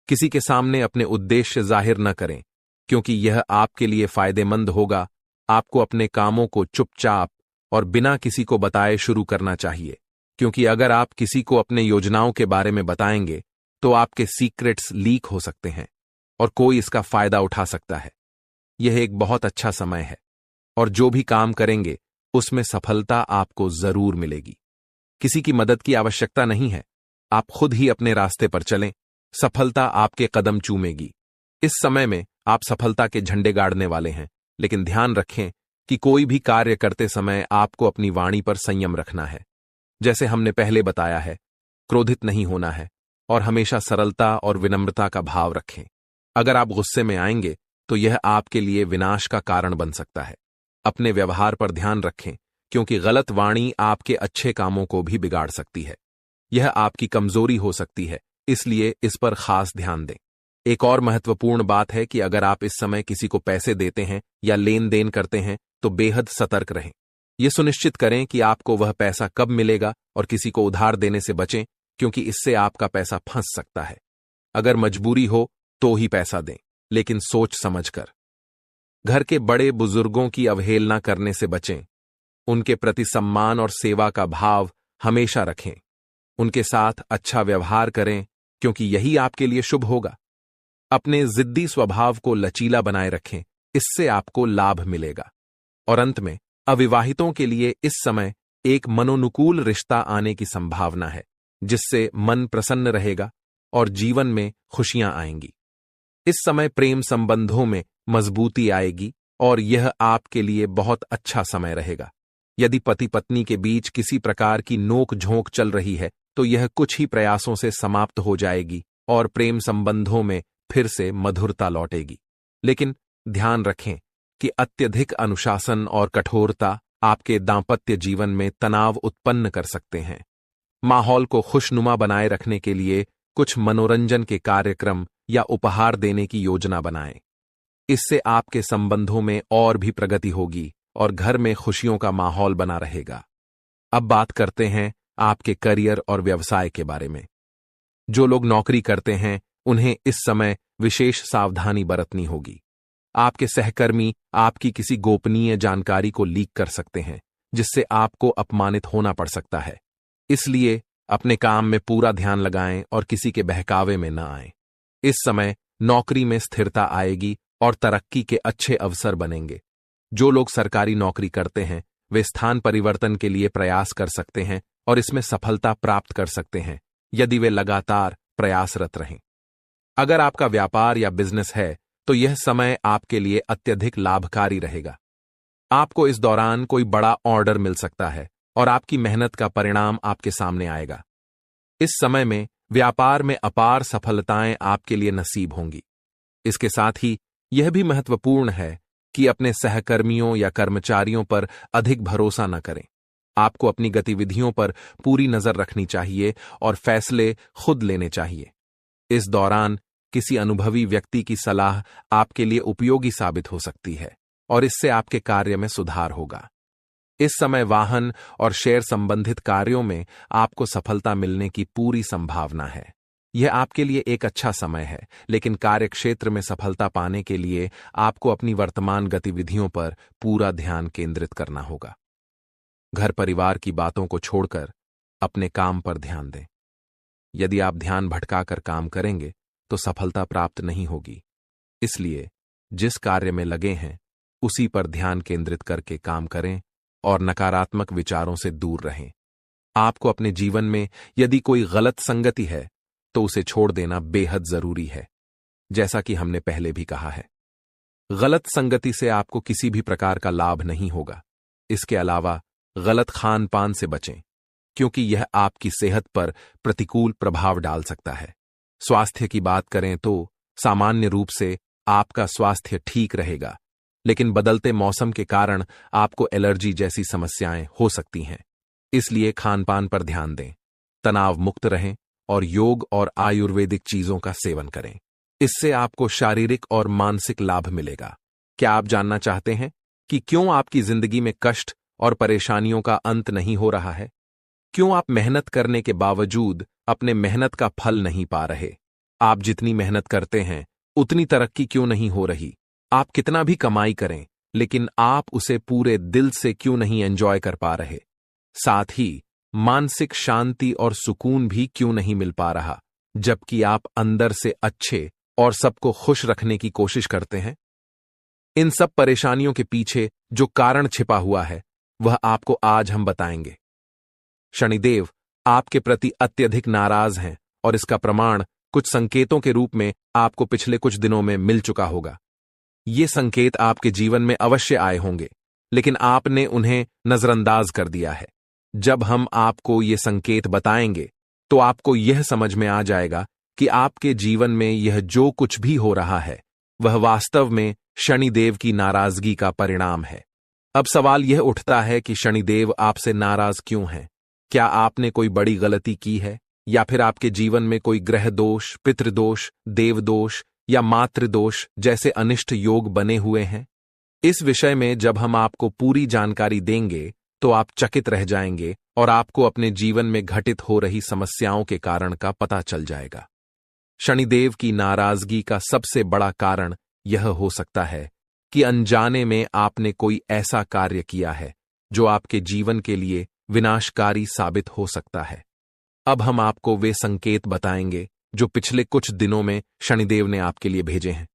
किसी के सामने अपने उद्देश्य जाहिर न करें, क्योंकि यह आपके लिए फायदेमंद होगा। आपको अपने कामों को चुपचाप और बिना किसी को बताए शुरू करना चाहिए, क्योंकि अगर आप किसी को अपने योजनाओं के बारे में बताएंगे तो आपके सीक्रेट्स लीक हो सकते हैं और कोई इसका फायदा उठा सकता है। यह एक बहुत अच्छा समय है और जो भी काम करेंगे उसमें सफलता आपको जरूर मिलेगी। किसी की मदद की आवश्यकता नहीं है, आप खुद ही अपने रास्ते पर चलें, सफलता आपके कदम चूमेगी। इस समय में आप सफलता के झंडे गाड़ने वाले हैं, लेकिन ध्यान रखें कि कोई भी कार्य करते समय आपको अपनी वाणी पर संयम रखना है। जैसे हमने पहले बताया है, क्रोधित नहीं होना है और हमेशा सरलता और विनम्रता का भाव रखें। अगर आप गुस्से में आएंगे तो यह आपके लिए विनाश का कारण बन सकता है। अपने व्यवहार पर ध्यान रखें, क्योंकि गलत वाणी आपके अच्छे कामों को भी बिगाड़ सकती है। यह आपकी कमजोरी हो सकती है, इसलिए इस पर खास ध्यान दें। एक और महत्वपूर्ण बात है कि अगर आप इस समय किसी को पैसे देते हैं या लेन देन करते हैं तो बेहद सतर्क रहें। यह सुनिश्चित करें कि आपको वह पैसा कब मिलेगा और किसी को उधार देने से बचें, क्योंकि इससे आपका पैसा फंस सकता है। अगर मजबूरी हो तो ही पैसा दें, लेकिन सोच समझकर। घर के बड़े बुजुर्गों की अवहेलना करने से बचें। उनके प्रति सम्मान और सेवा का भाव हमेशा रखें। उनके साथ अच्छा व्यवहार करें, क्योंकि यही आपके लिए शुभ होगा। अपने जिद्दी स्वभाव को लचीला बनाए रखें, इससे आपको लाभ मिलेगा। और अंत में अविवाहितों के लिए इस समय एक मनोनुकूल रिश्ता आने की संभावना है, जिससे मन प्रसन्न रहेगा और जीवन में खुशियां आएंगी। इस समय प्रेम संबंधों में मजबूती आएगी और यह आपके लिए बहुत अच्छा समय रहेगा। यदि पति पत्नी के बीच किसी प्रकार की नोक झोंक चल रही है तो यह कुछ ही प्रयासों से समाप्त हो जाएगी और प्रेम संबंधों में फिर से मधुरता लौटेगी। लेकिन ध्यान रखें कि अत्यधिक अनुशासन और कठोरता आपके दांपत्य जीवन में तनाव उत्पन्न कर सकते हैं। माहौल को खुशनुमा बनाए रखने के लिए कुछ मनोरंजन के कार्यक्रम या उपहार देने की योजना बनाएं। इससे आपके संबंधों में और भी प्रगति होगी और घर में खुशियों का माहौल बना रहेगा। अब बात करते हैं आपके करियर और व्यवसाय के बारे में। जो लोग नौकरी करते हैं उन्हें इस समय विशेष सावधानी बरतनी होगी। आपके सहकर्मी आपकी किसी गोपनीय जानकारी को लीक कर सकते हैं, जिससे आपको अपमानित होना पड़ सकता है। इसलिए अपने काम में पूरा ध्यान लगाएं और किसी के बहकावे में न आएं। इस समय नौकरी में स्थिरता आएगी और तरक्की के अच्छे अवसर बनेंगे। जो लोग सरकारी नौकरी करते हैं वे स्थान परिवर्तन के लिए प्रयास कर सकते हैं और इसमें सफलता प्राप्त कर सकते हैं, यदि वे लगातार प्रयासरत रहें। अगर आपका व्यापार या बिजनेस है तो यह समय आपके लिए अत्यधिक लाभकारी रहेगा। आपको इस दौरान कोई बड़ा ऑर्डर मिल सकता है और आपकी मेहनत का परिणाम आपके सामने आएगा। इस समय में व्यापार में अपार सफलताएं आपके लिए नसीब होंगी। इसके साथ ही यह भी महत्वपूर्ण है कि अपने सहकर्मियों या कर्मचारियों पर अधिक भरोसा न करें। आपको अपनी गतिविधियों पर पूरी नजर रखनी चाहिए और फैसले खुद लेने चाहिए। इस दौरान किसी अनुभवी व्यक्ति की सलाह आपके लिए उपयोगी साबित हो सकती है और इससे आपके कार्य में सुधार होगा। इस समय वाहन और शेयर संबंधित कार्यों में आपको सफलता मिलने की पूरी संभावना है। यह आपके लिए एक अच्छा समय है, लेकिन कार्यक्षेत्र में सफलता पाने के लिए आपको अपनी वर्तमान गतिविधियों पर पूरा ध्यान केंद्रित करना होगा। घर परिवार की बातों को छोड़कर अपने काम पर ध्यान दें। यदि आप ध्यान भटकाकर काम करेंगे तो सफलता प्राप्त नहीं होगी। इसलिए जिस कार्य में लगे हैं उसी पर ध्यान केंद्रित करके काम करें और नकारात्मक विचारों से दूर रहें। आपको अपने जीवन में यदि कोई गलत संगति है तो उसे छोड़ देना बेहद जरूरी है। जैसा कि हमने पहले भी कहा है, गलत संगति से आपको किसी भी प्रकार का लाभ नहीं होगा। इसके अलावा गलत खान पान से बचें, क्योंकि यह आपकी सेहत पर प्रतिकूल प्रभाव डाल सकता है। स्वास्थ्य की बात करें तो सामान्य रूप से आपका स्वास्थ्य ठीक रहेगा, लेकिन बदलते मौसम के कारण आपको एलर्जी जैसी समस्याएं हो सकती हैं। इसलिए खानपान पर ध्यान दें, तनाव मुक्त रहें और योग और आयुर्वेदिक चीजों का सेवन करें। इससे आपको शारीरिक और मानसिक लाभ मिलेगा। क्या आप जानना चाहते हैं कि क्यों आपकी जिंदगी में कष्ट और परेशानियों का अंत नहीं हो रहा है? क्यों आप मेहनत करने के बावजूद अपने मेहनत का फल नहीं पा रहे? आप जितनी मेहनत करते हैं उतनी तरक्की क्यों नहीं हो रही? आप कितना भी कमाई करें लेकिन आप उसे पूरे दिल से क्यों नहीं एंजॉय कर पा रहे? साथ ही मानसिक शांति और सुकून भी क्यों नहीं मिल पा रहा, जबकि आप अंदर से अच्छे और सबको खुश रखने की कोशिश करते हैं? इन सब परेशानियों के पीछे जो कारण छिपा हुआ है वह आपको आज हम बताएंगे। शनिदेव आपके प्रति अत्यधिक नाराज हैं और इसका प्रमाण कुछ संकेतों के रूप में आपको पिछले कुछ दिनों में मिल चुका होगा। ये संकेत आपके जीवन में अवश्य आए होंगे, लेकिन आपने उन्हें नजरअंदाज कर दिया है। जब हम आपको ये संकेत बताएंगे तो आपको यह समझ में आ जाएगा कि आपके जीवन में यह जो कुछ भी हो रहा है वह वास्तव में शनिदेव की नाराजगी का परिणाम है। अब सवाल यह उठता है कि शनिदेव आपसे नाराज क्यों हैं? क्या आपने कोई बड़ी गलती की है या फिर आपके जीवन में कोई ग्रह दोष, पितृदोष, देवदोष या मातृदोष जैसे अनिष्ट योग बने हुए हैं? इस विषय में जब हम आपको पूरी जानकारी देंगे तो आप चकित रह जाएंगे और आपको अपने जीवन में घटित हो रही समस्याओं के कारण का पता चल जाएगा। शनिदेव की नाराजगी का सबसे बड़ा कारण यह हो सकता है कि अनजाने में आपने कोई ऐसा कार्य किया है जो आपके जीवन के लिए विनाशकारी साबित हो सकता है। अब हम आपको वे संकेत बताएंगे जो पिछले कुछ दिनों में शनिदेव ने आपके लिए भेजे हैं।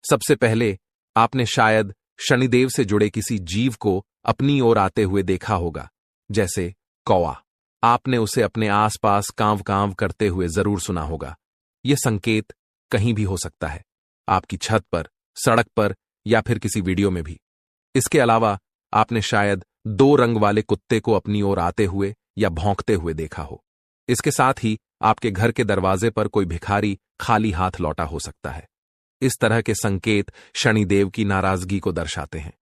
सबसे पहले आपने शायद शनिदेव से जुड़े किसी जीव को अपनी ओर आते हुए देखा होगा, जैसे कौवा। आपने उसे अपने आसपास कांव कांव करते हुए जरूर सुना होगा। यह संकेत कहीं भी हो सकता है, आपकी छत पर, सड़क पर या फिर किसी वीडियो में भी। इसके अलावा आपने शायद 2 रंग वाले कुत्ते को अपनी ओर आते हुए या भौंकते हुए देखा हो। इसके साथ ही आपके घर के दरवाजे पर कोई भिखारी खाली हाथ लौटा हो सकता है। इस तरह के संकेत शनिदेव की नाराजगी को दर्शाते हैं।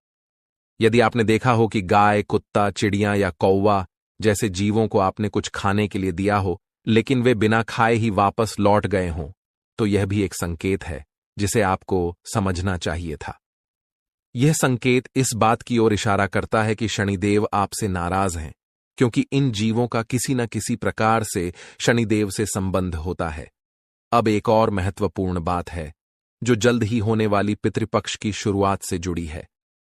यदि आपने देखा हो कि गाय, कुत्ता, चिड़िया या कौवा जैसे जीवों को आपने कुछ खाने के लिए दिया हो, लेकिन वे बिना खाए ही वापस लौट गए हों, तो यह भी एक संकेत है जिसे आपको समझना चाहिए था। यह संकेत इस बात की ओर इशारा करता है कि शनिदेव आपसे नाराज हैं, क्योंकि इन जीवों का किसी न किसी प्रकार से शनिदेव से संबंध होता है। अब एक और महत्वपूर्ण बात है, जो जल्द ही होने वाली पितृपक्ष की शुरुआत से जुड़ी है।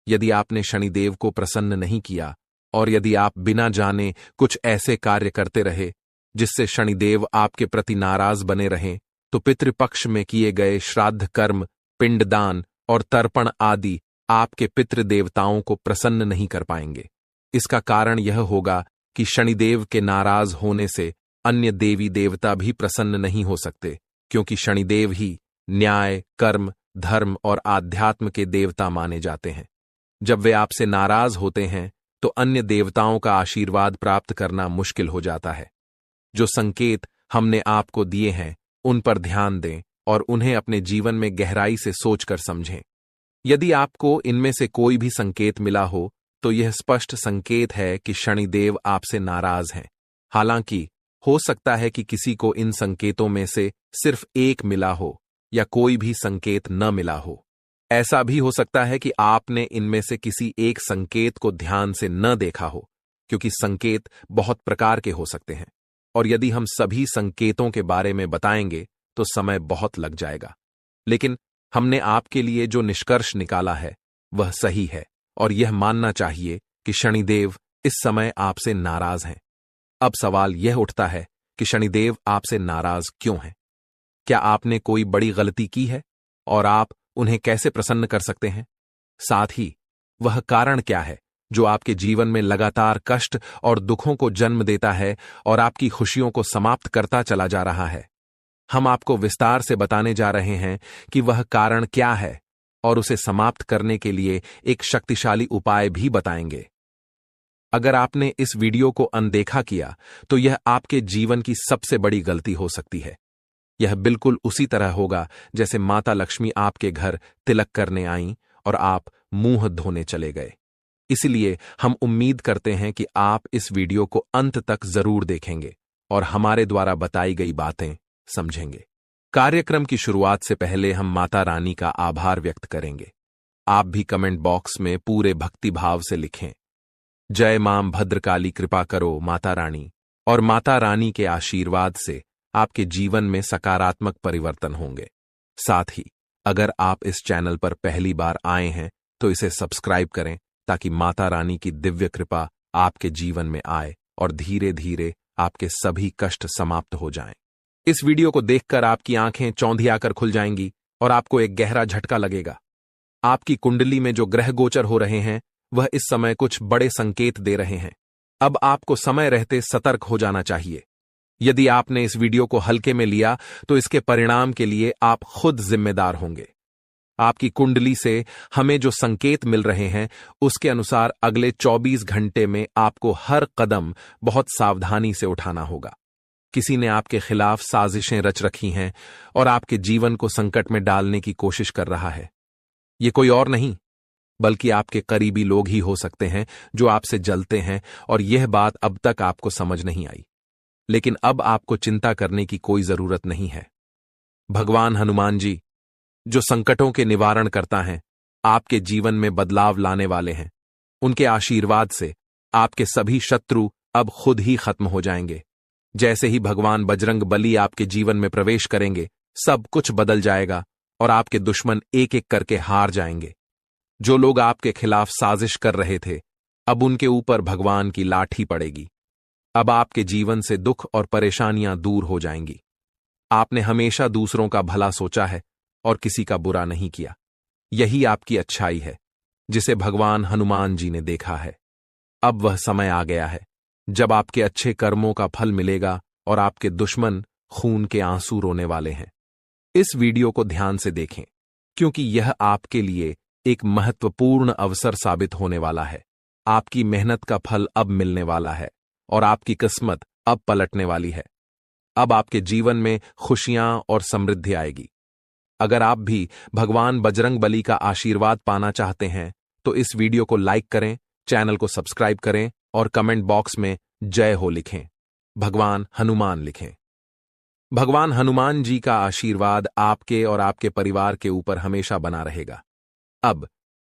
यदि आपने शनिदेव को प्रसन्न नहीं किया और यदि आप बिना जाने कुछ ऐसे कार्य करते रहे जिससे शनिदेव आपके प्रति नाराज बने रहें, तो पितृपक्ष में किए गए श्राद्ध कर्म, पिंडदान और तर्पण आदि आपके पितृ देवताओं को प्रसन्न नहीं कर पाएंगे। इसका कारण यह होगा कि शनिदेव के नाराज होने से अन्य देवी देवता भी प्रसन्न नहीं हो सकते, क्योंकि शनिदेव ही न्याय, कर्म, धर्म और आध्यात्म के देवता माने जाते हैं। जब वे आपसे नाराज होते हैं तो अन्य देवताओं का आशीर्वाद प्राप्त करना मुश्किल हो जाता है। जो संकेत हमने आपको दिए हैं उन पर ध्यान दें और उन्हें अपने जीवन में गहराई से सोचकर समझें। यदि आपको इनमें से कोई भी संकेत मिला हो तो यह स्पष्ट संकेत है कि शनिदेव आपसे नाराज हैं। हालांकि हो सकता है कि किसी को इन संकेतों में से सिर्फ एक मिला हो या कोई भी संकेत न मिला हो। ऐसा भी हो सकता है कि आपने इनमें से किसी एक संकेत को ध्यान से न देखा हो, क्योंकि संकेत बहुत प्रकार के हो सकते हैं और यदि हम सभी संकेतों के बारे में बताएंगे तो समय बहुत लग जाएगा। लेकिन हमने आपके लिए जो निष्कर्ष निकाला है वह सही है और यह मानना चाहिए कि शनिदेव इस समय आपसे नाराज हैं। अब सवाल यह उठता है कि शनिदेव आपसे नाराज क्यों हैं? क्या आपने कोई बड़ी गलती की है और आप उन्हें कैसे प्रसन्न कर सकते हैं? साथ ही वह कारण क्या है जो आपके जीवन में लगातार कष्ट और दुखों को जन्म देता है और आपकी खुशियों को समाप्त करता चला जा रहा है? हम आपको विस्तार से बताने जा रहे हैं कि वह कारण क्या है और उसे समाप्त करने के लिए एक शक्तिशाली उपाय भी बताएंगे। अगर आपने इस वीडियो को अनदेखा किया तो यह आपके जीवन की सबसे बड़ी गलती हो सकती है। यह बिल्कुल उसी तरह होगा जैसे माता लक्ष्मी आपके घर तिलक करने आईं और आप मुंह धोने चले गए। इसलिए हम उम्मीद करते हैं कि आप इस वीडियो को अंत तक जरूर देखेंगे और हमारे द्वारा बताई गई बातें समझेंगे। कार्यक्रम की शुरुआत से पहले हम माता रानी का आभार व्यक्त करेंगे। आप भी कमेंट बॉक्स में पूरे भक्तिभाव से लिखें, जय मां भद्रकाली, कृपा करो माता रानी। और माता रानी के आशीर्वाद से आपके जीवन में सकारात्मक परिवर्तन होंगे। साथ ही अगर आप इस चैनल पर पहली बार आए हैं तो इसे सब्सक्राइब करें ताकि माता रानी की दिव्य कृपा आपके जीवन में आए और धीरे धीरे आपके सभी कष्ट समाप्त हो जाएं। इस वीडियो को देखकर आपकी आंखें चौंधी आकर खुल जाएंगी और आपको एक गहरा झटका लगेगा। आपकी कुंडली में जो ग्रह गोचर हो रहे हैं वह इस समय कुछ बड़े संकेत दे रहे हैं। अब आपको समय रहते सतर्क हो जाना चाहिए। यदि आपने इस वीडियो को हल्के में लिया तो इसके परिणाम के लिए आप खुद जिम्मेदार होंगे। आपकी कुंडली से हमें जो संकेत मिल रहे हैं उसके अनुसार अगले 24 घंटे में आपको हर कदम बहुत सावधानी से उठाना होगा। किसी ने आपके खिलाफ साजिशें रच रखी हैं और आपके जीवन को संकट में डालने की कोशिश कर रहा है। ये कोई और नहीं बल्कि आपके करीबी लोग ही हो सकते हैं जो आपसे जलते हैं और यह बात अब तक आपको समझ नहीं आई। लेकिन अब आपको चिंता करने की कोई जरूरत नहीं है। भगवान हनुमान जी, जो संकटों के निवारण करता है, आपके जीवन में बदलाव लाने वाले हैं। उनके आशीर्वाद से आपके सभी शत्रु अब खुद ही खत्म हो जाएंगे। जैसे ही भगवान बजरंग बली आपके जीवन में प्रवेश करेंगे, सब कुछ बदल जाएगा और आपके दुश्मन एक एक करके हार जाएंगे। जो लोग आपके खिलाफ साजिश कर रहे थे, अब उनके ऊपर भगवान की लाठी पड़ेगी। अब आपके जीवन से दुख और परेशानियां दूर हो जाएंगी। आपने हमेशा दूसरों का भला सोचा है और किसी का बुरा नहीं किया। यही आपकी अच्छाई है, जिसे भगवान हनुमान जी ने देखा है। अब वह समय आ गया है जब आपके अच्छे कर्मों का फल मिलेगा और आपके दुश्मन खून के आंसू रोने वाले हैं। इस वीडियो को ध्यान से देखें, क्योंकि यह आपके लिए एक महत्वपूर्ण अवसर साबित होने वाला है। आपकी मेहनत का फल अब मिलने वाला है और आपकी किस्मत अब पलटने वाली है। अब आपके जीवन में खुशियां और समृद्धि आएगी। अगर आप भी भगवान बजरंगबली का आशीर्वाद पाना चाहते हैं तो इस वीडियो को लाइक करें, चैनल को सब्सक्राइब करें और कमेंट बॉक्स में जय हो लिखें। भगवान हनुमान लिखें। भगवान हनुमान जी का आशीर्वाद आपके और आपके परिवार के ऊपर हमेशा बना रहेगा। अब